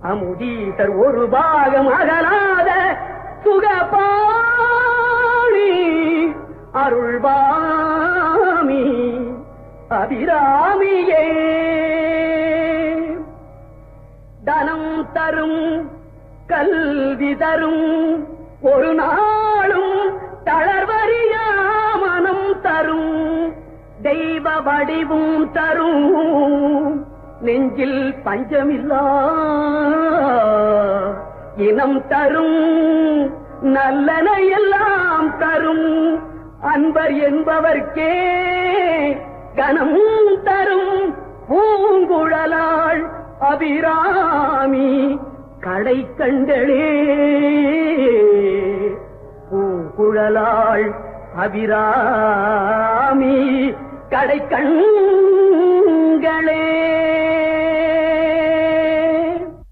அமுதீசர் ஒரு பாகம் அகலாத சுகபாணி அருள்பாமி அபிராமியே தனம் தரும் கல்வி தரும் ஒரு நாளும் தளர்வறியா மனம் தரும் தெய்வ வடிவும் தரும் நெஞ்சில் பஞ்சமில்லா இனம் தரும் நல்லன எல்லாம் தரும் அன்பர் என்பவர்க்கே கனம் தரும் பூங்குழலாள் அபிராமி கடை கண்களே பூங்குழலாள் அபிராமி கடை கண்